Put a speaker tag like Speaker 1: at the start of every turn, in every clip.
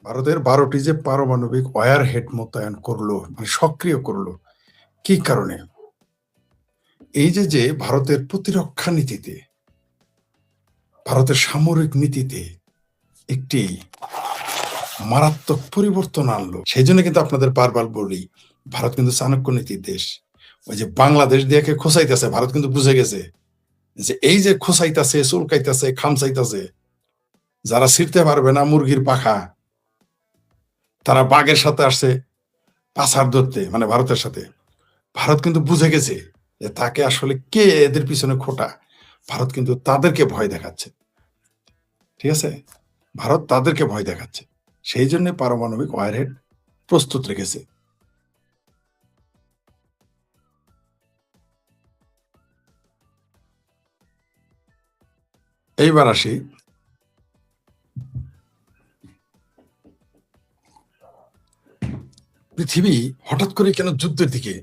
Speaker 1: ভারতের ১২টি যে পারমাণবিক ওয়ারহেড মোতায়েন করলো, মানে সক্রিয় করলো, কি কারণে? এই যে ভারতের প্রতিরক্ষা নীতিতে, ভারতের সামরিক নীতিতে একটি মারাত্মক পরিবর্তন আনলো। সেইজন্য কিন্তু আপনাদের বারবার বলি, ভারত কিন্তু চাণক্য নীতির দেশ। ওই যে বাংলাদেশ দিয়ে খোঁচাইতেছে, ভারত কিন্তু বুঝে গেছে যে এই যে খোঁচাইতেছে, চুলকাইতেছে, খামচাইতেছে, যারা ছিঁড়তে পারবে না মুরগির পাখা, তারা বাঘের সাথে আসছে পাছাড় ধরতে, মানে ভারতের সাথে। ভারত কিন্তু বুঝে গেছে যে তাকে আসলে কে এদের পিছনে খোটা। ভারত কিন্তু তাদেরকে ভয় দেখাচ্ছে। ঠিক আছে? ভারত তাদেরকে ভয় দেখাচ্ছে। সেই জন্য পারমাণবিক ওয়ারহেড প্রস্তুত রেখেছে। এইবার আসি পৃথিবী হঠাৎ করে কেন যুদ্ধের দিকে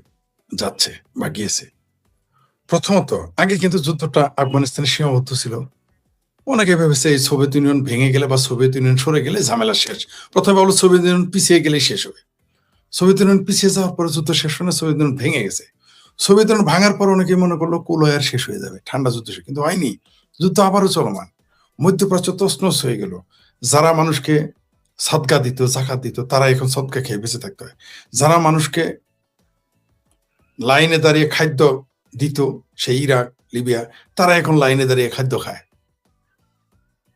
Speaker 1: যাচ্ছে বা গিয়েছে। প্রথমত, আগে কিন্তু যুদ্ধটা আফগানিস্তানে সীমাবদ্ধ ছিল। অনেকে ভেবেছে এই সোভিয়েত ইউনিয়ন ভেঙে গেলে বা সোভিয়েত ইউনিয়ন সরে গেলে ঝামেলা শেষ। প্রথমে বলো সোভিয়েত ইউনিয়ন পিছিয়ে গেলেই শেষ হবে। সোভিয়েত ইউনিয়ন পিছিয়ে যাওয়ার পরে যুদ্ধ শেষ হয় না, সোভিয়েত ইউনিয়ন ভেঙে গেছে। সোভিয়েত ইউনিয়ন ভাঙার পর অনেকে মনে করলো কুলয়ার শেষ হয়ে যাবে, ঠান্ডা যুদ্ধ শেষ, কিন্তু হয়নি। যুদ্ধ আবারও চলমান। মধ্যপ্রাচ্য তছনছ হয়ে গেল। যারা মানুষকে সাদকা দিত, জাকাত দিত, তারা এখন সদকা খেয়ে বেঁচে থাকতে হয়। যারা মানুষকে লাইনে দাঁড়িয়ে খাদ্য দিত, সেই ইরাক, লিবিয়া, তারা এখন লাইনে দাঁড়িয়ে খাদ্য খায়।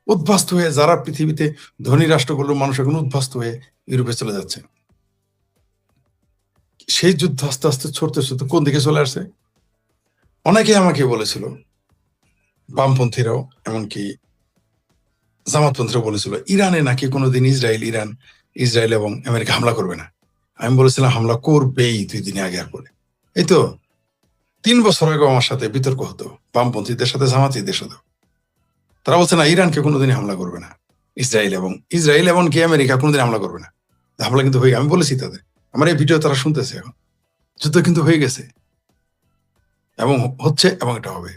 Speaker 1: উদ্বাস্ত হয়ে যারা পৃথিবীতে ধনী রাষ্ট্রগুলোর মানুষ এখন উদ্বাস্ত হয়ে ইউরোপে চলে যাচ্ছে। সেই যুদ্ধ আস্তে আস্তে ছড়তে ছড়তে কোন দিকে চলে আসছে? অনেকে আমাকে বলেছিল, বামপন্থীরাও, এমনকি জামাতপন্থীরাও বলেছিল, ইরানে নাকি কোনোদিন ইসরায়েল এবং আমেরিকা হামলা করবে না। আমি বলেছিলাম হামলা করবেই 2 দিন আগে আর পরে। এই তো 3 বছর আগে আমার সাথে বিতর্ক হতো, বামপন্থীদের সাথে, জামাতিদের সাথে। তারা বলছে না, ইরানকে কোনোদিন হামলা করবে না, ইসরায়েল এবং কি আমেরিকা কোনোদিন হামলা করবে না। হামলা কিন্তু হয়ে, আমি বলেছি তাদের, আমার এই ভিডিও তারা শুনতেছে এখন। যুদ্ধ কিন্তু হয়ে গেছে এবং হচ্ছে, এবং এটা হবে।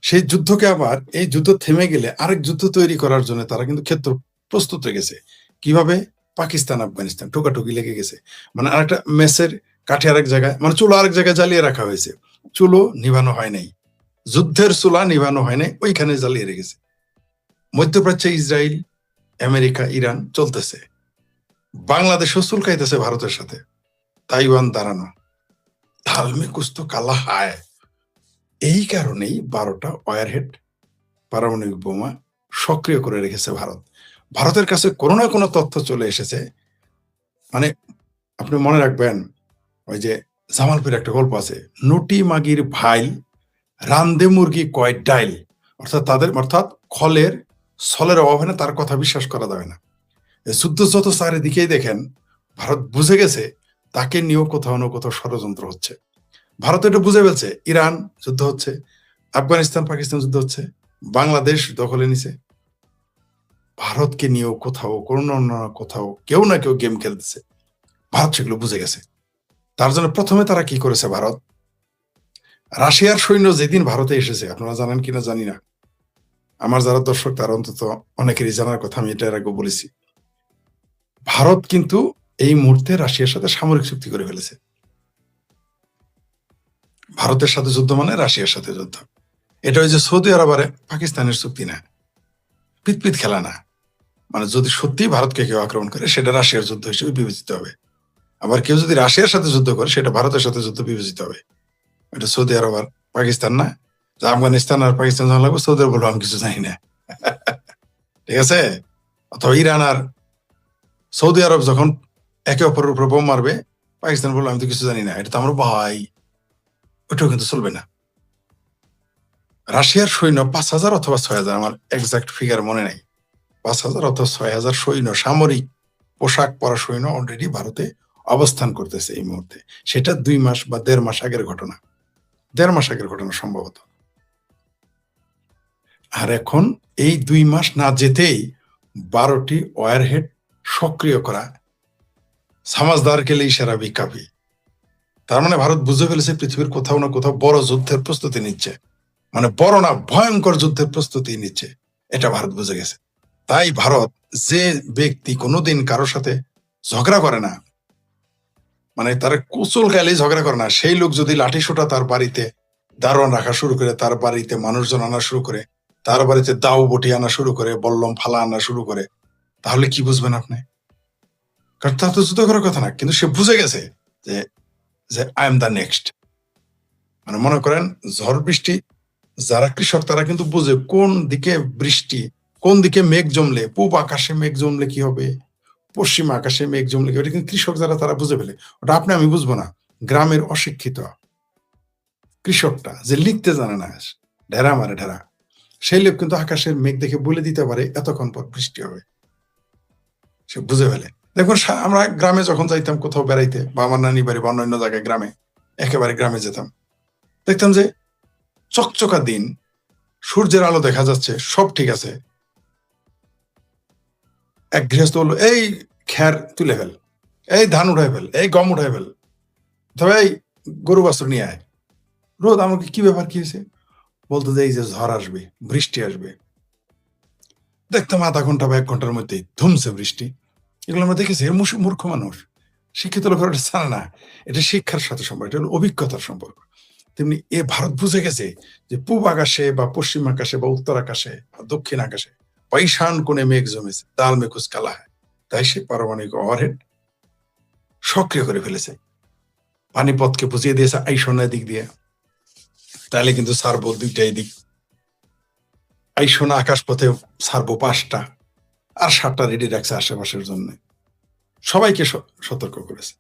Speaker 1: সেই যুদ্ধকে আবার, এই যুদ্ধ থেমে গেলে আরেক যুদ্ধ তৈরি করার জন্য তারা কিন্তু ক্ষেত্র প্রস্তুত হয়ে গেছে। কিভাবে? পাকিস্তান আফগানিস্তান ঠোকাঠুকি লেগে গেছে। মানে আরেকটা মেসের কাঠি আরেক জায়গায়, মানে চুলো আরেক জায়গায় জ্বালিয়ে রাখা হয়েছে। চুলো নিভানো হয় নাই, যুদ্ধের চুলা নিভানো হয় নাই, ওইখানে জ্বালিয়ে রেখেছে। মধ্যপ্রাচ্যে ইসরায়েল, আমেরিকা, ইরান চলতেছে। বাংলাদেশও চুলকাইতেছে ভারতের সাথে। তাইওয়ান দাঁড়ানো, ঢালমে কুস্তো কালা হায়। এই কারণেই 12টা ওয়ারহেড পারমাণবিক বোমা সক্রিয় করে রেখেছে ভারত। ভারতের কাছে কোনো না কোনো তথ্য চলে এসেছে। মানে আপনি মনে রাখবেন, ওই যে জামালপুরের একটা গল্প আছে, নটি মাগির ভাইল রান্দে মুরগি কয় ডাইল। অর্থাৎ ছলের অভাবে না, তার কথা বিশ্বাস করা যাবে না। যুদ্ধ যত চারিদিকেই দেখেন, ভারত বুঝে গেছে তাকে নিয়েও কোথাও না কোথাও ষড়যন্ত্র হচ্ছে। ভারত এটা বুঝে ফেলছে, ইরান যুদ্ধ হচ্ছে, আফগানিস্তান পাকিস্তান যুদ্ধ হচ্ছে, বাংলাদেশ দখলে নিছে। ভারতকে নিয়েও কোথাও কোনো না কোথাও কেউ না কেউ গেম খেলতেছে। ভারত সেগুলো বুঝে গেছে। তার জন্য প্রথমে তারা কি করেছে, ভারত রাশিয়ার সৈন্য যেদিন ভারতে এসেছে, আপনারা জানেন কিনা জানি না, আমার যারা দর্শক তারা অন্তত অনেকেরই জানার কথা, আমি এটা এর আগে বলেছি। ভারত কিন্তু এই মুহূর্তে রাশিয়ার সাথে সামরিক চুক্তি করে ফেলেছে। ভারতের সাথে যুদ্ধ মানে রাশিয়ার সাথে যুদ্ধ। এটা ওই যে সৌদি আরব আর পাকিস্তানের চুক্তি না, পিতপিত খেলা না। মানে যদি সত্যি ভারতকে কেউ আক্রমণ করে, সেটা রাশিয়ার যুদ্ধ হিসেবে বিবেচিত হবে। আবার কেউ যদি রাশিয়ার সাথে যুদ্ধ করে, সেটা ভারতের সাথে যুদ্ধ বিবেচিত হবে। এটা সৌদি আরব আর পাকিস্তান না, যে আফগানিস্তান আর পাকিস্তান যখন লাগবে, সৌদি আরব বলবো আমি কিছু জানি না। ঠিক আছে? অথবা ইরান আর সৌদি আরব যখন একে অপরের উপর বোম মারবে, পাকিস্তান বললো আমি তো কিছু জানি না, এটা তো আমার ভাই। ওটাও কিন্তু চলবে না। রাশিয়ার সৈন্য 5,000 অথবা 6,000, আমার এক্সাক্ট ফিগার মনে নাই, 5,000 অথবা 6,000 সৈন্য, সামরিক পোশাক পরা সৈন্য অলরেডি ভারতে অবস্থান করতেছে এই মুহূর্তে। সেটা 2 মাস বা 1.5 মাস আগের ঘটনা, 1.5 মাস আগের ঘটনা সম্ভবত। আর এখন এই 2 মাস না যেতেই 12টি ওয়ারহেড সক্রিয় করা, সামাজদার কেলেই সেরা বিকাপি। তার মানে ভারত বুঝে ফেলেছে পৃথিবীর কোথাও না কোথাও বড় যুদ্ধের প্রস্তুতি নিচ্ছে। মানে বড় না, ভয়ঙ্কর যুদ্ধের প্রস্তুতি নিচ্ছে, এটা ভারত বুঝে গেছে। তাই ভারত, যে ব্যক্তি কোনোদিন কারোর সাথে ঝগড়া করে না, মানে তার কুচল গাইলেই ঝগড়া করে না, সেই লোক যদি লাঠি সোটা তার বাড়িতে দারোয়ান রাখা শুরু করে, তার বাড়িতে মানুষজন আনা শুরু করে, তার বাড়িতে দাও বটি আনা শুরু করে, বল্লম ফালা আনা শুরু করে, তাহলে কি বুঝবেন আপনি? কারণ তার তো যুদ্ধ করার কথা না, কিন্তু সে বুঝে গেছে যে যে আই এম দ্য নেক্সট। মানে মনে করেন ঝড় বৃষ্টি, যারা কৃষক তারা কিন্তু বুঝে কোন দিকে বৃষ্টি, কোন দিকে মেঘ জমলে, পূব আকাশে মেঘ জমলে কি হবে, পশ্চিম আকাশে মেঘ জমলে কি হবে, এটা কিন্তু কৃষক যারা তারা বুঝে ফেলে। ওটা আপনি আমি বুঝবো না। গ্রামের অশিক্ষিত কৃষকটা যে লিখতে জানে না, ঢেরা মারে ঢেরা, সেই লোক কিন্তু আকাশের মেঘ দেখে বলে দিতে পারে এতক্ষণ পর বৃষ্টি হবে, সে বুঝে ফেলে। দেখুন আমরা গ্রামে যখন যাইতাম কোথাও বেড়াইতে, বা আমার নানি বাড়ি বা অন্যান্য জায়গায় গ্রামে, একেবারে গ্রামে যেতাম, দেখতাম যে চকচকা দিন, সূর্যের আলো দেখা যাচ্ছে, সব ঠিক আছে, এক গৃহস্থ বললো এই খ্যার তুলে ফেল, এই ধান উঠাই ফেল, এই গম উঠাই ফেল, তবে এই গরু বাছুর নিয়ে আয়। রোদ, আমাকে কি ব্যাপার, কি হয়েছে? বলতো যে এই যে ঝড় আসবে, বৃষ্টি আসবে। দেখতাম আধা ঘন্টা বা 1 ঘন্টার মধ্যেই ধুমছে বৃষ্টি। এগুলো আমরা দেখেছি। এর মূর্খ মানুষ, শিক্ষিত লোকের ওটা জানে না। এটা শিক্ষার সাথে সম্পর্ক, এটা হলো অভিজ্ঞতার সম্পর্ক। তেমনি এ ভারত বুঝে গেছে যে পূব আকাশে বা পশ্চিম আকাশে বা উত্তর আকাশে বা দক্ষিণ আকাশে বা ঈশান কোণে মেঘ জমেছে, দাল মে কুছ কালা হয়। তাই সে পারমাণবিক ওভারহেড সক্রিয় করে ফেলেছে, পানিপথকে বুঝিয়ে দিয়েছে আইসনের দিক দিয়ে। তাহলে কিন্তু ছাড়বো 2টাই দিক, আইসনা আকাশ পথে ছাড়বো 5টা, আর 7টা রেডি রাখছে আশেপাশের জন্য। সবাইকে সতর্ক করেছে।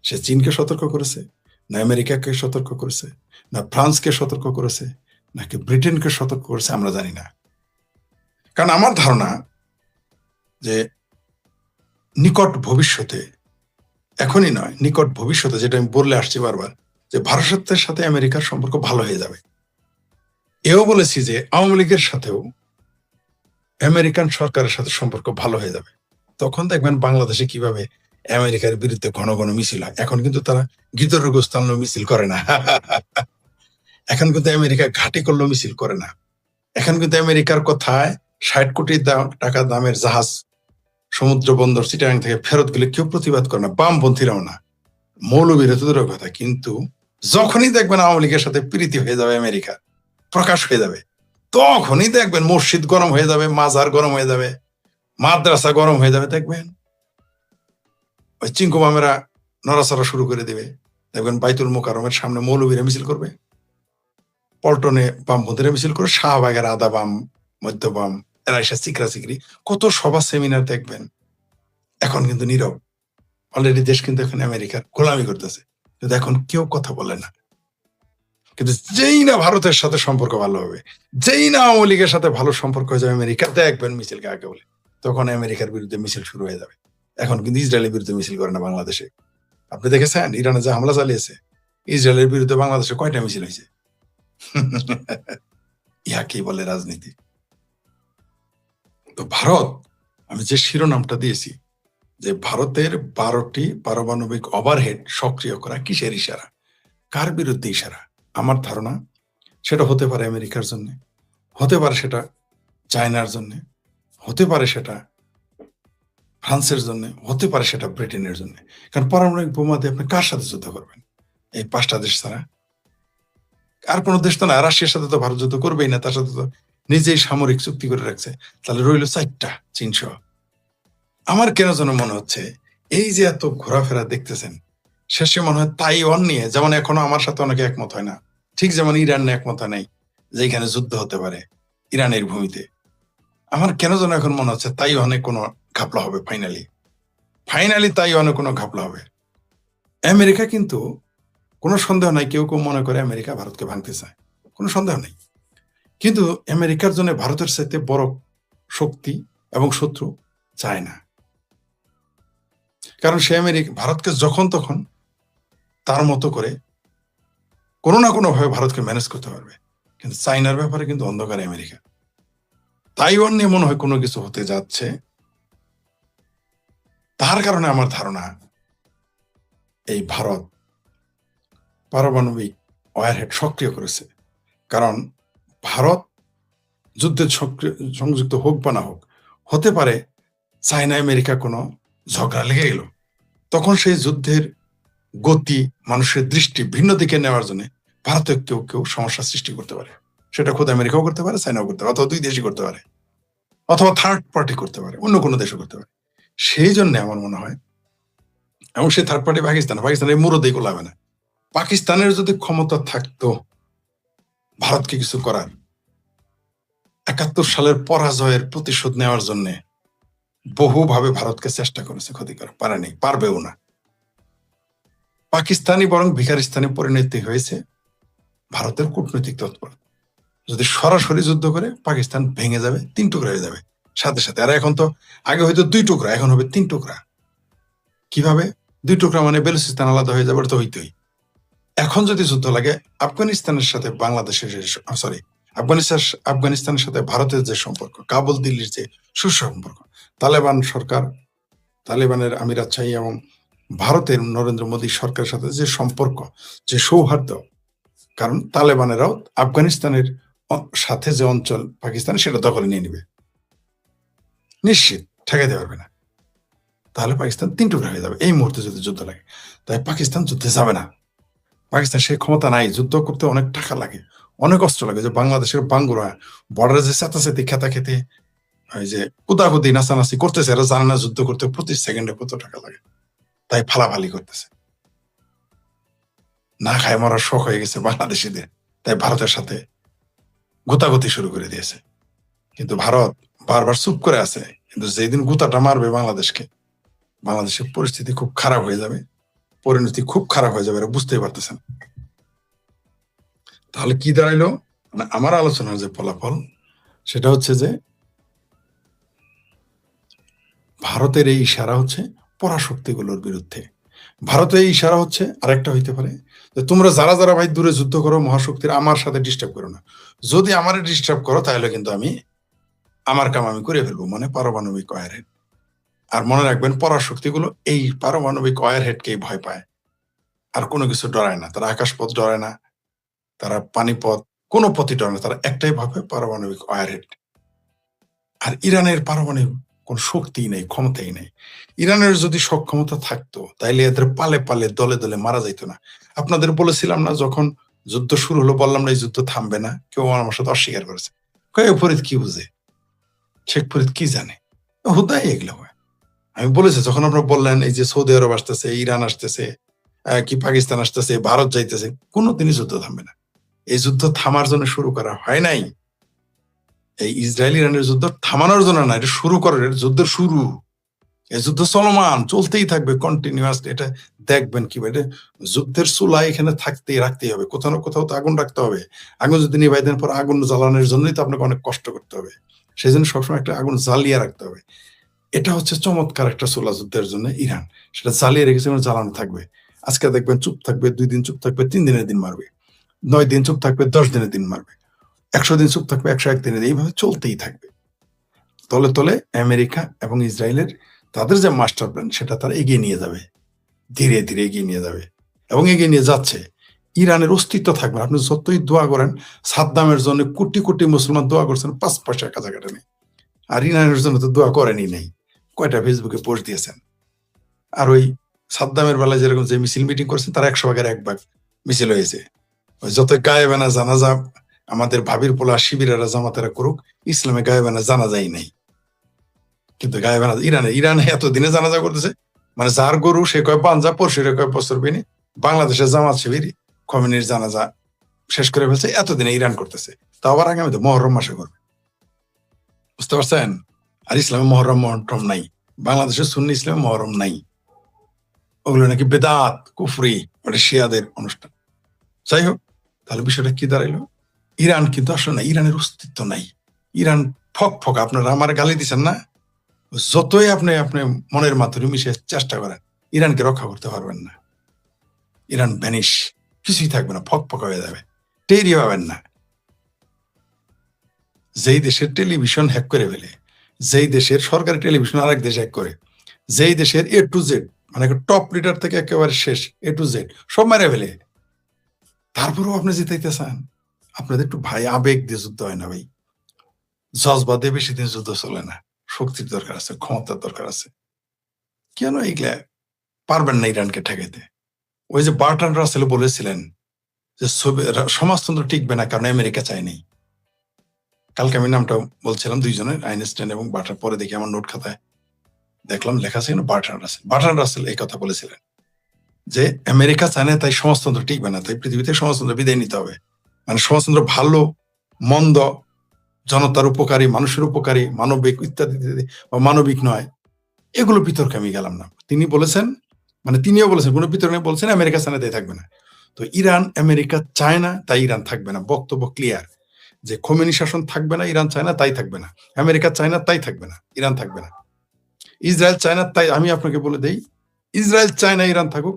Speaker 1: সে চীনকে সতর্ক করেছে, না আমেরিকাকে সতর্ক করেছে, না ফ্রান্সকে সতর্ক করেছে, নাকি ব্রিটেনকে সতর্ক করেছে, আমরা জানি না। কারণ আমার ধারণা যে নিকট ভবিষ্যতে, এখনই নয়, নিকট ভবিষ্যতে, যেটা আমি বলে আসছি বারবার, যে ভারতের সাথে আমেরিকার সম্পর্ক ভালো হয়ে যাবে। এও বলেছি যে আওয়ামী লীগের সাথেও আমেরিকান সরকারের সাথে সম্পর্ক ভালো হয়ে যাবে। তখন দেখবেন বাংলাদেশে কিভাবে আমেরিকার বিরুদ্ধে ঘন ঘন মিছিল হয়। এখন কিন্তু তারা গিদরের গোস্ত আনলেও মিছিল করে না। এখন কিন্তু আমেরিকা ঘাঁটি করলেও মিছিল করে না। এখন কিন্তু আমেরিকার কথায় 60 কোটি টাকা দামের জাহাজ সমুদ্র বন্দর চিটাগাং থেকে ফেরত গেলে কেউ প্রতিবাদ করে না, বামপন্থীরাও না, মৌলবীরা তো দূরের কথা। কিন্তু যখনই দেখবেন আওয়ামী লীগের সাথে প্রীতি হয়ে যাবে, আমেরিকা প্রকাশ হয়ে যাবে, তখনই দেখবেন মসজিদ গরম হয়ে যাবে, মাজার গরম হয়ে যাবে, মাদ্রাসা গরম হয়ে যাবে। দেখবেন ওই চিঙ্কু মামেরা নড়াচড়া শুরু করে দেবে। দেখবেন বাইতুল মোকাররমের সামনে মৌলবীরা মিছিল করবে, পল্টনে বামপন্থীরা মিছিল করে, শাহবাগের আধা বাম, মধ্য বাম, এরা এসে চিকরা চিকরি কত সভা সেমিনার দেখবেন। এখন কিন্তু নীরব। অলরেডি দেশ কিন্তু এখন আমেরিকার গোলামি করতেছে, কিন্তু এখন কেউ কথা বলে না। কিন্তু যেই না ভারতের সাথে সম্পর্ক ভালো হবে, যেই না আওয়ামী লীগের সাথে ভালো সম্পর্ক হয়ে যাবে, আমেরিকা দেখবেন মিছিলকে আগে বলে, তখন আমেরিকার বিরুদ্ধে মিছিল শুরু হয়ে যাবে। এখন কিন্তু ইসরায়েলের বিরুদ্ধে মিছিল করে না বাংলাদেশে। আপনি দেখেছেন ইরানে যে হামলা চালিয়েছে, ইসরায়েলের বিরুদ্ধে বাংলাদেশে কয়টা মিছিল হয়েছে? ইহাকেই বলে রাজনীতি। তো ভারত, আমি যে শিরোনামটা দিয়েছি যে ভারতের 12টি পারমাণবিক ওভারহেড সক্রিয় করা কিসের ইশারা, কার বিরুদ্ধে ইশারা? আমার ধারণা সেটা হতে পারে আমেরিকার জন্য, হতে পারে সেটা চায়নার জন্য, হতে পারে সেটা ফ্রান্সের জন্য, হতে পারে সেটা ব্রিটেনের জন্য। কারণ পারমাণবিক বোমা দিয়ে আপনি কার সাথে যুদ্ধ করবেন? এই 5টা দেশ ছাড়া আর কোনো দেশ তো না। রাশিয়ার সাথে তো ভারত যুদ্ধ করবেই না, তার সাথে তো নিজেই সামরিক চুক্তি করে রাখছে। তাহলে রইল 4টা, চীন সহ। আমার কেন যেন মনে হচ্ছে এই যে এত ঘোরাফেরা দেখতেছেন, শেষে মনে হয় তাইওয়ান নিয়ে, যেমন এখনো আমার সাথে অনেকে একমত হয় না, ঠিক যেমন ইরান নিয়ে একমত হয় নাই যে এখানে যুদ্ধ হতে পারে ইরানের ভূমিতে। আমার কেন যেন এখন মনে হচ্ছে তাইওয়ানে কোনো ঘাপলা হবে, ফাইনালি ফাইনালি তাইওয়ানে কোনো ঘাপলা হবে। আমেরিকা কিন্তু কোনো সন্দেহ নাই, কেউ কেউ মনে করে আমেরিকা ভারতকে ভাঙতে চায়, কোনো সন্দেহ নেই। কিন্তু আমেরিকার জন্য ভারতের চাইতে বড় শক্তি এবং শত্রু চায় না। কারণ সে ভারতকে যখন তখন তার মতো করে কোনো না কোনো ভাবে ভারতকে ম্যানেজ করতে পারবে। কিন্তু চাইনার ব্যাপারে কিন্তু অন্ধকারে আমেরিকা। তাইওয়ান নিয়ে মনে হয় কোনো কিছু হতে যাচ্ছে। তার কারণে আমার ধারণা এই ভারত পারমাণবিক ওয়ারহেড সক্রিয় করেছে। কারণ ভারত যুদ্ধে সংযুক্ত হোক বা না হোক, হতে পারে চায়না আমেরিকা কোনো ঝগড়া লেগে গেল, তখন সেই যুদ্ধের গতি, মানুষের দৃষ্টি ভিন্ন দিকে নেওয়ার জন্য ভারতে কেউ কেউ সমস্যা সৃষ্টি করতে পারে। সেটা খোদ আমেরিকাও করতে পারে, চায়নাও করতে পারে, অথবা দুই দেশই করতে পারে, অথবা থার্ড পার্টি করতে পারে, অন্য কোনো দেশও করতে পারে। সেই জন্য আমার মনে হয়, এবং সেই থার্ড পার্টি পাকিস্তানের মুরদেই গোলাবে না। পাকিস্তানের যদি ক্ষমতা থাকতো ভারতকে কিছু করার, ৭১ সালের পরাজয়ের প্রতিশোধ নেওয়ার জন্য বহুভাবে ভারতকে চেষ্টা করেছে ক্ষতি করা, পারেনি, পারবেও না। পাকিস্তানি বরং ভিখারিস্তানে পরিণতি হয়েছে ভারতের কূটনৈতিক তৎপরতা। যদি সরাসরি যুদ্ধ করে পাকিস্তান ভেঙে যাবে, ৩ টুকরা হয়ে যাবে সাথে সাথে। আর এখন তো আগে হয়তো ২ টুকরা, এখন হবে ৩ টুকরা। কিভাবে ২ টুকরা? মানে বেলুচিস্তান আলাদা হয়ে যাবে, তো হইতই। এখন যদি যুদ্ধ লাগে, আফগানিস্তানের সাথে বাংলাদেশের, সরি, আফগানিস্তানের সাথে ভারতের যে সম্পর্ক, কাবুল দিল্লির যে সুসম্পর্ক, তালেবান সরকার, তালেবানের আমিরাত শাহী এবং ভারতের নরেন্দ্র মোদী সরকারের সাথে যে সম্পর্ক, যে সৌহার্দ্য, কারণ তালেবানেরাও আফগানিস্তানের সাথে যে অঞ্চল পাকিস্তান, সেটা দখলে নিয়ে নিবে, নিশ্চিত, ঠেকাইতে পারবে না। তাহলে পাকিস্তান ৩ টুকরা হয়ে যাবে এই মুহূর্তে যদি যুদ্ধ লাগে। তাই পাকিস্তান যুদ্ধে যাবে না। পাকিস্তান সেই ক্ষমতা নাই, যুদ্ধ করতে অনেক টাকা লাগে, অনেক অস্ত্র লাগে। যে বাংলাদেশের বাঙ্গুরা বর্ডারে যে চেতাচেতি, খেতা খেতে, ওই যে কুদাকুদি নাচানাচি করতেছে, এরা জানে না যুদ্ধ করতে প্রতি সেকেন্ডে কত টাকা লাগে, তাই ফালাফালি করতেছে। না খায় মরার শখ হয়ে গেছে বাংলাদেশিদের, তাই ভারতের সাথে গুতাগুতি শুরু করে দিয়েছে। কিন্তু ভারত বারবার চুপ করে আছে। কিন্তু যেদিন গুতাটা মারবে বাংলাদেশকে, বাংলাদেশের পরিস্থিতি খুব খারাপ হয়ে যাবে, পরিণতি খুব খারাপ হয়ে যাবে, এরা বুঝতেই পারতেছেন। তাহলে কি দাঁড়াইলো? মানে আমার আলোচনার যে ফলাফল, সেটা হচ্ছে যে ভারতের এই ইশারা হচ্ছে পরাশক্তিগুলোর বিরুদ্ধে। ভারতের এই ইশারা হচ্ছে আরেকটা হইতে পারে যে তোমরা যারা যারা ভাই দূরে যুদ্ধ করো মহাশক্তির, আমার সাথে ডিস্টার্ব করো না। যদি আমারে ডিস্টার্ব করো তাহলে কিন্তু আমি আমার কাম আমি করে ফেলবো, মানে পারমাণবিক ওয়ারহেড। আর মনে রাখবেন, পরাশক্তিগুলো এই পারমাণবিক ওয়ারহেডকেই ভয় পায়, আর কোনো কিছু ডরায় না। তারা আকাশপথ ডরায় না, তারা পানিপথ, কোনো পথই ডরে না। তারা একটাই ভাবে, পারমাণবিক ওয়ারহেড। আর ইরানের পারমাণবিক কোন শক্তি নেই, ক্ষমতাই নেই। ইরানের যদি সক্ষমতা থাকতো তাইলে এদের পালে পালে দলে দলে মারা যাইতো না। আপনাদের বলেছিলাম না, যখন যুদ্ধ শুরু হলো বললাম না এই যুদ্ধ থামবে না, কেউ আমার সাথে অস্বীকার করেছে। কয়ে ফরিদ কি বুঝে, শেখ ফরিদ কি জানে, হুদাই এগুলো হয়। আমি বলেছি, যখন আপনারা বললেন এই যে সৌদি আরব আসতেছে, ইরান আসতেছে, কি পাকিস্তান আসতেছে, ভারত যাইতেছে, কোনোদিনই যুদ্ধ থামবে না। এই যুদ্ধ থামার জন্য শুরু করা হয় নাই। এই ইসরায়েল ইরানের যুদ্ধ থামানোর জন্য না, এটা শুরু করার, যুদ্ধের শুরু। এই যুদ্ধ চলমান, চলতেই থাকবে কন্টিনিউয়াস। এটা দেখবেন কি, এটা যুদ্ধের চুলা এখানে রাখতেই হবে, কোথাও না কোথাও তো আগুন রাখতে হবে। আগুন যদি নিভাই দেন, পর আগুন জ্বালানোর জন্যই তো আপনাকে অনেক কষ্ট করতে হবে। সেই জন্য সবসময় একটা আগুন জ্বালিয়ে রাখতে হবে। এটা হচ্ছে চমৎকার একটা চুলা যুদ্ধের জন্য ইরান, সেটা জ্বালিয়ে রেখেছে, জ্বালানো থাকবে। আজকে দেখবেন চুপ থাকবে, 2 দিন চুপ থাকবে, 3 দিনের দিন মারবে, 9 দিন চুপ থাকবে, 10 দিনের দিন মারবে, 100 দিন চুপ থাকবে, 101 দিনের, এইভাবে চলতেই থাকবে। তলে তলে আমেরিকা এবং ইসরায়েলের তাদের যে মাস্টার প্ল্যান, সেটা তারা এগিয়ে নিয়ে যাবে, ধীরে ধীরে এগিয়ে নিয়ে যাবে, এবং এগিয়ে নিয়ে যাচ্ছে। ইরানের অস্তিত্ব থাকবে। আপনি যতই দোয়া করেন, সাদ্দামের জন্য কোটি কোটি মুসলমান দোয়া করছেন, 5 পয়সার কাছাকাছি নেই। আর ইরানের জন্য তো দোয়া করেনই নাই, কয়টা ফেসবুকে পোস্ট দিয়েছেন। আর ওই সাদ্দামের বেলায় যেরকম যে মিছিল মিটিং করছেন, তার 100 ভাগের 1 ভাগ মিছিল হয়েছে। ওই যত গায়েবানা জানাজা আমাদের ভাবির পোলা শিবিরেরা জামাতেরা করুক, ইসলামে গায়েবানা জানাজাই নাই। কিন্তু গায়েবানা ইরানে এতদিনে জানাজা করতেছে, মানে যার গরু সে কয় পাঞ্জা, পরশুরে কয় বছর বিনি। বাংলাদেশের জামাত শিবির খমেনির জানাজা শেষ করে ফেলছে, এতদিনে ইরান করতেছে। তাও আবার আগামীতে মহরম মাসে করবে, বুঝতে পারছেন? আর ইসলামে মহরম নাই, বাংলাদেশের সুন্নি ইসলামে মহরম নাই। ওগুলো নাকি বেদাত, কুফরি, ওটা শিয়াদের অনুষ্ঠান। যাই হোক, তাহলে বিষয়টা কি দাঁড়াইলো? ইরান কিন্তু আসলে না, ইরানের অস্তিত্ব নাই। ইরান ফক ফক। আপনারা আমার গালি দিচ্ছেন না, যতই আপনি মনের মাধুরী মিশে চেষ্টা করেন, ইরানকে রক্ষা করতে পারবেন না। ইরান ভ্যানিশ, কিছুই থাকবে না, ফক ফক হয়ে যাবে, টেরই পাবেন না। যেই দেশের টেলিভিশন হ্যাক করে ফেলে, যেই দেশের সরকারি টেলিভিশন আরেক দেশ হ্যাক করে, যেই দেশের A to Z, মানে টপ লিডার থেকে একেবারে শেষ A to Z সব মেরে ফেলে, তারপরেও আপনি জিতাইতে চান? আপনাদের একটু ভাই আবেগ দিয়ে যুদ্ধ হয় না ভাই, জজবাদে বেশি দিন যুদ্ধ চলে না, শক্তির দরকার আছে, ক্ষমতার দরকার আছে। কেন এগুলা পারবেন না ইরানকে ঠেকাইতে? ওই যে বার্ট্রান্ড রাসেল বলেছিলেন যে সমাজতন্ত্র টিকবে না কারণ আমেরিকা চায়নি। কালকে আমি নামটা বলছিলাম দুইজনের, আইনস্টাইন এবং বার্ট্রান্ড। পরে দেখি আমার নোট খাতায় দেখলাম লেখা ছিল বার্ট্রান্ড রাসেল। বার্ট্রান্ড রাসেল এই কথা বলেছিলেন যে আমেরিকা চায় না তাই সমাজতন্ত্র টিকবে না, তাই পৃথিবীতে সমাজতন্ত্র বিদায় নিতে হবে। মানে সমাজতন্ত্র ভালো মন্দ, জনতার উপকারী, মানুষের উপকারী, মানবিক ইত্যাদি ইত্যাদি, বা মানবিক নয়, এগুলো বিতর্কে আমি গেলাম না। তিনি বলেছেন, মানে তিনিও বলেছেন, কোনো বিতর্কে বলছেন আমেরিকা চায় না তাই থাকবে না। তো ইরান আমেরিকা চায় না তাই ইরান থাকবে না, বক্তব্য ক্লিয়ার যে খোমেনি শাসন থাকবে না, ইরান চায় না তাই থাকবে না। আমেরিকা চায় না তাই থাকবে না, ইরান থাকবে না। ইসরায়েল চায় না তাই, আমি আপনাকে বলে দেই, ইসরায়েল চায় না ইরান থাকুক।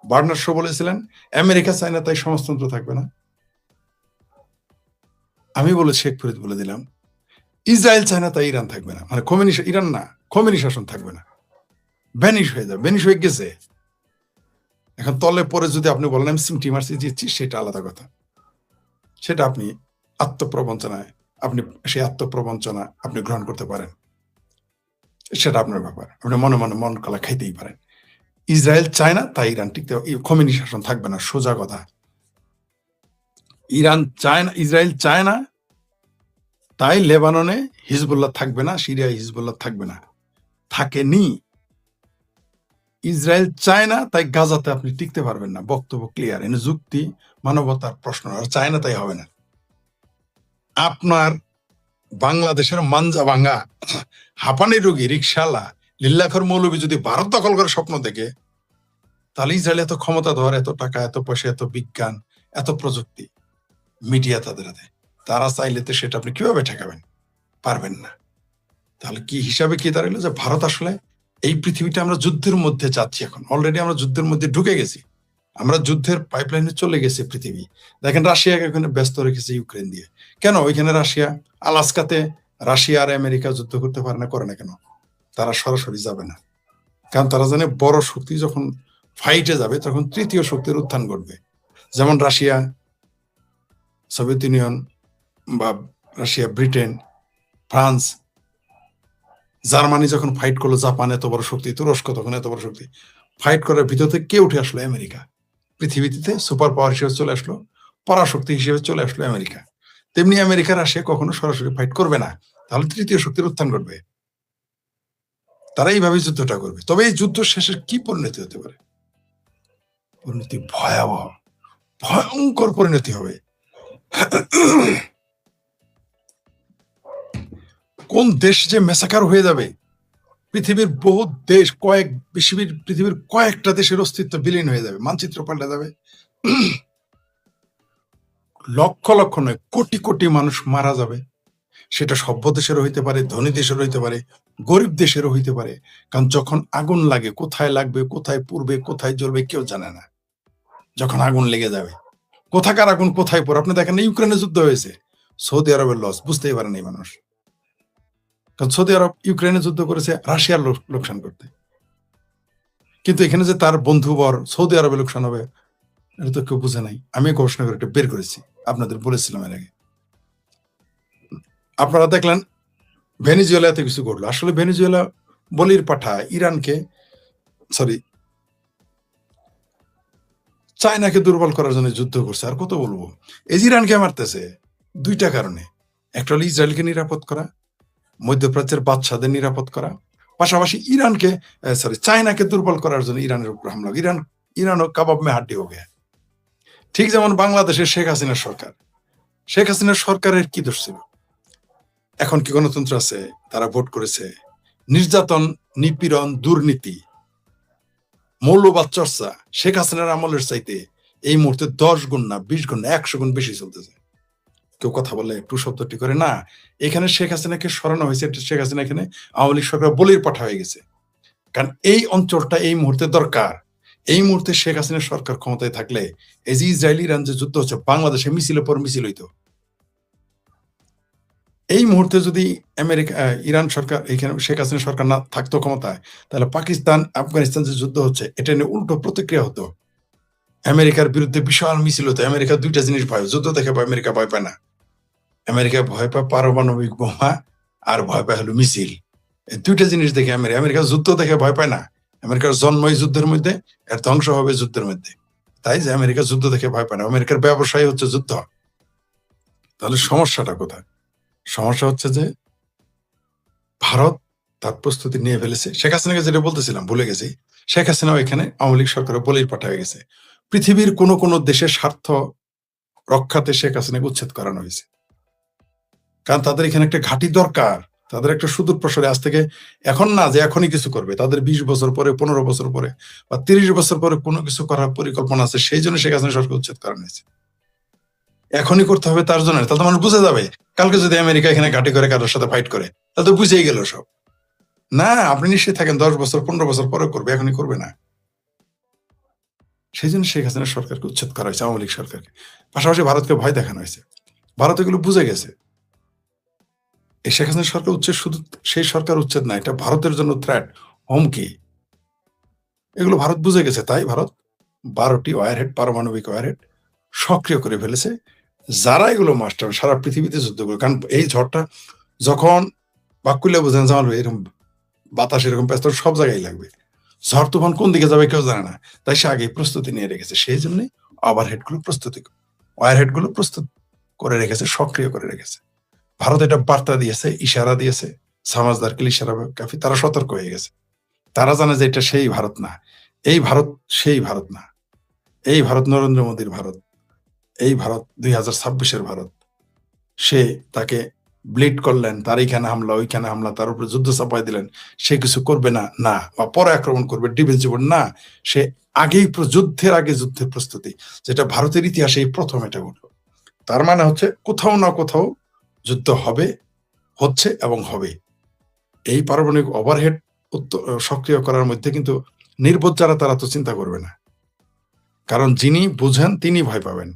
Speaker 1: বার্নার্ড শো বলেছিলেন আমেরিকা চায় না তাই সমাজতন্ত্র থাকবে না। আমি বলে শেখ ফরিদ বলে দিলাম ইসরায়েল চায় না তাই ইরান থাকবে না, মানে খোমেনি, ইরান না, খোমেনি শাসন থাকবে না, ভ্যানিশ হয়ে যাবে, ভ্যানিশ হয়ে গেছে। এখন তলে পরে যদি আপনি বলেন আমি সিমটি মারছি দিচ্ছি, সেটা আলাদা কথা। সেটা আপনি আত্মপ্রবঞ্চনায়, আপনি সেই আত্মপ্রবঞ্চনা আপনি গ্রহণ করতে পারেন, সেটা আপনার ব্যাপার। আপনি মনে মনে মন কলা খাইতেই পারেন। ইসরায়েল চায় না তাই ইরান টিকতে, খোমেনি শাসন থাকবে না, সোজা কথা। ইরান চায় না, ইসরায়েল চায় না তাই লেবাননে হিজবুল্লাহ থাকবে না, সিরিয়ায় হিজবুল্লাহ থাকবে না, থাকেনি। ইসরায়েল চায় না তাই গাজাতে আপনি টিকতে পারবেন না, বক্তব্য ক্লিয়ার। এনে যুক্তি, মানবতার প্রশ্ন। আর চায় না তাই হবে না। আপনার বাংলাদেশের মানজা ভাঙ্গা হাঁপানি রোগী রিকশালা লিল্লাখর মৌলবী যদি ভারত দখল করে স্বপ্ন দেখে, তাহলে ইসরায়েল এত ক্ষমতা ধর, এত টাকা, এত পয়সা, এত বিজ্ঞান, এত প্রযুক্তি, মিডিয়া তাদের হাতে, তারা চাইলে তো সেটা আপনি কিভাবে ঠেকাবেন? পারবেন না। তাহলে কি হিসাবে কি দাঁড়ালো যে ভারত আসলে এই পৃথিবীটা, আমরা যুদ্ধের মধ্যে যাচ্ছি, এখন অলরেডি আমরা যুদ্ধের মধ্যে ঢুকে গেছি, আমরা যুদ্ধের পাইপলাইনে চলে গেছে পৃথিবী। দেখেন রাশিয়াকে এখানে ব্যস্ত রেখেছে ইউক্রেন দিয়ে। কেন ওইখানে রাশিয়া, আলাস্কাতে রাশিয়া আর আমেরিকা যুদ্ধ করতে পারে না, করে না কেন? তারা সরাসরি যাবে না, কারণ তারা জানে বড় শক্তি যখন ফাইটে যাবে তখন তৃতীয় শক্তির উত্থান ঘটবে। যেমন রাশিয়া, সোভিয়েত ইউনিয়ন, বা রাশিয়া, ব্রিটেন, ফ্রান্স, জার্মানি যখন ফাইট করলো, জাপান এত বড় শক্তি, তুরস্ক তখন এত বড় শক্তি, ফাইট করার ভিতর থেকে কে উঠে আসলো? আমেরিকা। পৃথিবীতে সুপার পাওয়ার হিসেবে চলে আসলো, পরাশক্তি হিসেবে চলে আসলো আমেরিকা। তেমনি আমেরিকা রাশিয়া কখনো সরাসরি ফাইট করবে না, তাহলে তৃতীয় শক্তির উত্থান ঘটবে। তারা এইভাবে যুদ্ধটা করবে। তবে এই যুদ্ধ শেষের কি পরিণতি হতে পারে? পরিণতি ভয়াবহ, ভয়ঙ্কর পরিণতি হবে। কোন দেশ যে মেসাকার হয়ে যাবে, পৃথিবীর বহু দেশ, পৃথিবীর কয়েকটা দেশের অস্তিত্ব বিলীন হয়ে যাবে, মানচিত্র পাল্টে যাবে। লক্ষ লক্ষ নয়, কোটি কোটি মানুষ মারা যাবে। সেটা সভ্য দেশেরও হইতে পারে, ধনী দেশেরও হইতে পারে, গরিব দেশেরও হইতে পারে। কারণ যখন আগুন লাগে, কোথায় লাগবে, কোথায় পুড়বে, কোথায় জ্বলবে কেউ জানে না। যখন আগুন লেগে যাবে, কোথাকার আগুন কোথায় পড়ে। আপনি দেখেন ইউক্রেনে যুদ্ধ হয়েছে, সৌদি আরবের লস বুঝতেই পারেন এই মানুষ। কারণ সৌদি আরব ইউক্রেনে যুদ্ধ করেছে রাশিয়ার লোকসান করতে, কিন্তু এখানে যে তার বন্ধুবর সৌদি আরবে লোকসান হবে, এটা তো কেউ বুঝে নাই। আমি গবেষণা করে এটা বের করেছি, আপনাদের বলেছিলাম এর আগে। আপনারা দেখলেন ভেনিজুয়েলাতে কিছু ঘটলো। আসলে ভেনিজুয়েলা বলির পাঠা ইরানকে, সরি, চায়নাকে দুর্বল করার জন্য যুদ্ধ করছে। আর কত বলবো, এই ইরানকে মারতেছে দুইটা কারণে। একটা হলো ইসরায়েলকে নিরাপদ করা, মধ্যপ্রাচ্যের বাদশাদের নিরাপদ করা, পাশাপাশি চায়নাকে দুর্বল করার জন্য ইরানের উপর হামলা। ইরানও কাবাব মে হাড্ডি হয়ে গেছে। ঠিক যেমন বাংলাদেশের শেখ হাসিনার সরকারের কি দোষ ছিল? এখন কি গণতন্ত্র আছে? তারা ভোট করেছে। নির্যাতন, নিপীড়ন, দুর্নীতি, মৌলবাদ চর্চা শেখ হাসিনার আমলের চাইতে এই মুহূর্তে 10 গুণ না 20 গুণ না 100 গুণ বেশি চলতেছে। কেউ কথা বলে একটু শব্দটি করে না, এখানে শেখ হাসিনাকে সরানো হয়েছে। শেখ হাসিনা এখানে আওয়ামী লীগ সরকার বলির পাঠা হয়ে গেছে। কারণ এই অঞ্চলটা এই মুহূর্তে দরকার। এই মুহূর্তে শেখ হাসিনার সরকার ক্ষমতায় থাকলে এই যে ইসরায়েল ইরান যে যুদ্ধ হচ্ছে, বাংলাদেশে মিছিলের পর মিছিল হইতো। এই মুহূর্তে যদি ইরান সরকার, এখানে শেখ হাসিনা সরকার না থাকতো ক্ষমতায়, তাহলে পাকিস্তান আফগানিস্তান যে যুদ্ধ হচ্ছে, এটা নিয়ে উল্টো প্রতিক্রিয়া হতো। আমেরিকার বিরুদ্ধে বিশাল মিছিল হতো। আমেরিকা দুইটা জিনিস ভয়, যুদ্ধ দেখে আমেরিকা ভয় পায় না। আমেরিকা ভয় পায় পারমাণবিক বোমা, আর ভয় পায় হলো মিছিল। এই দুইটা জিনিস দেখে আমেরিকা যুদ্ধ দেখে ভয় পায় না। আমেরিকার জন্মই যুদ্ধের মধ্যে, এর ধ্বংস হবে যুদ্ধের মধ্যে। তাই যে আমেরিকা যুদ্ধ দেখে ভয় পায় না, আমেরিকার ব্যবসায় হচ্ছে যুদ্ধ। তাহলে সমস্যাটা কোথায়? সমস্যা হচ্ছে যে ভারত তার প্রস্তুতি নিয়ে ফেলেছে। শেখ হাসিনাকে যেটা বলতেছিলাম ভুলে গেছি, শেখ হাসিনাও এখানে আওয়ামী লীগ সরকারের বলির পাঠা হয়ে গেছে। পৃথিবীর কোন কোন দেশের স্বার্থ রক্ষাতে শেখ হাসিনাকে উচ্ছেদ করানো হয়েছে, কারণ তাদের এখানে একটা ঘাঁটি দরকার। তাদের একটা সুদূর প্রসারে, আজ থেকে এখন না যে এখনই কিছু করবে, তাদের 20 বছর পরে, 15 বছর পরে বা 30 বছর পরে কোনো কিছু করার পরিকল্পনা আছে। সেই জন্য শেখ হাসিনা সরকার উচ্ছেদ করানো হয়েছে। এখনই করতে হবে তার জন্য, তাতে মানুষ বুঝে যাবে। কালকে যদি আমেরিকা এখানে ঘাঁটি করে কারোর সাথে ফাইট করে, তাহলে তো বুঝেই গেল সব। না, আপনি নিশ্চয়ই থাকেন 10 বছর 15 বছর পরে করবে, এখনই করবে না। সেই জন্য শেখ হাসিনা সরকারকে উচ্ছেদ করা হয়েছে, আওয়ামী লীগ সরকারকে। পাশাপাশি ভারতকে ভয় দেখানো হয়েছে। ভারত এগুলো বুঝে গেছে। এই শেখ হাসিনা সরকার উচ্ছেদ শুধু সেই সরকার উচ্ছেদ না, এটা ভারতের জন্য থ্রেট, হুমকি। এগুলো ভারত বুঝে গেছে। তাই ভারত 12টি ওয়ারহেড, পারমাণবিক ওয়ারহেড সক্রিয় করে ফেলেছে। যারা এগুলো মাস্টার, সারা পৃথিবীতে যুদ্ধ করে। কারণ এই ঝড়টা যখন বাক্কুল্যা বোঝেন জামাল ভাই, এরকম বাতাস এরকম ব্যস্ত সব জায়গায় লাগবে। ঝড় তুফান কোন দিকে যাবে কেউ জানে না। তাই সে আগেই প্রস্তুতি নিয়ে রেখেছে। সেই জন্যই ওভারহেড গুলো প্রস্তুতি, ওয়ারহেড গুলো প্রস্তুত করে রেখেছে, সক্রিয় করে রেখেছে। ভারত এটা বার্তা দিয়েছে, ইশারা দিয়েছে। সামাজদারকে ইশারা কাফি, তারা সতর্ক হয়ে গেছে। তারা জানে যে এটা সেই ভারত না, এই ভারত সেই ভারত না। এই ভারত নরেন্দ্র মোদীর ভারত, এই ভারত 2026-এর ভারত। সে তাকে ব্লিড করলেন, তার এইখানে হামলা, ওইখানে হামলা, তার উপরে যুদ্ধ চাপাই দিলেন, সে কিছু করবে না, না, বা পরে আক্রমণ করবে, ডিফেন্সিভ না। সে আগেই যুদ্ধের আগে যুদ্ধের প্রস্তুতি, যেটা ভারতের ইতিহাসে এই প্রথম এটা ঘটল। তার মানে হচ্ছে কোথাও না কোথাও যুদ্ধ হবে, হচ্ছে এবং হবে। এই পারমাণবিক ওভারহেড সক্রিয় করার মধ্যে কিন্তু নির্বোধ যারা, তারা তো চিন্তা করবে না। কারণ যিনি বুঝেন তিনি ভয় পাবেন।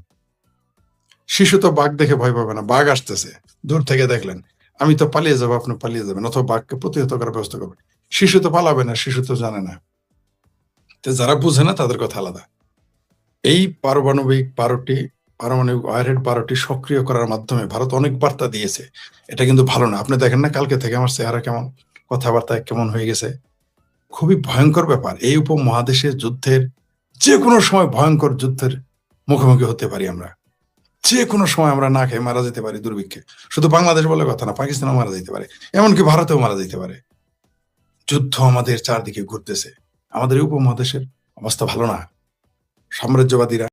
Speaker 1: শিশু তো বাঘ দেখে ভয় পাবে না, বাঘ আসতেছে দূর থেকে দেখলেন, আমি তো পালিয়ে যাবো, আপনি পালিয়ে যাবেন, অথবা বাঘকে প্রতিহত করার ব্যবস্থা করবেন। শিশু তো পালাবে না, শিশু তো জানে না। তো যারা বুঝে না তাদের কথা আলাদা। এই পারমাণবিক ওয়ারহেড 12টি সক্রিয় করার মাধ্যমে ভারত অনেক বার্তা দিয়েছে। এটা কিন্তু ভালো না। আপনি দেখেন না কালকে থেকে আমার চেহারা কেমন, কথাবার্তা কেমন হয়ে গেছে। খুবই ভয়ঙ্কর ব্যাপার। এই উপমহাদেশে যুদ্ধের, যে কোনো সময় ভয়ঙ্কর যুদ্ধের মুখোমুখি হতে পারি আমরা। যে কোনো সময় আমরা না খেয়ে মারা যেতে পারি দুর্ভিক্ষে। শুধু বাংলাদেশ বলে কথা না, পাকিস্তানও মারা যেতে পারে, এমনকি ভারতেও মারা যেতে পারে। যুদ্ধ আমাদের চারদিকে ঘুরতেছে। আমাদের এই উপমহাদেশের অবস্থা ভালো না। সাম্রাজ্যবাদীরা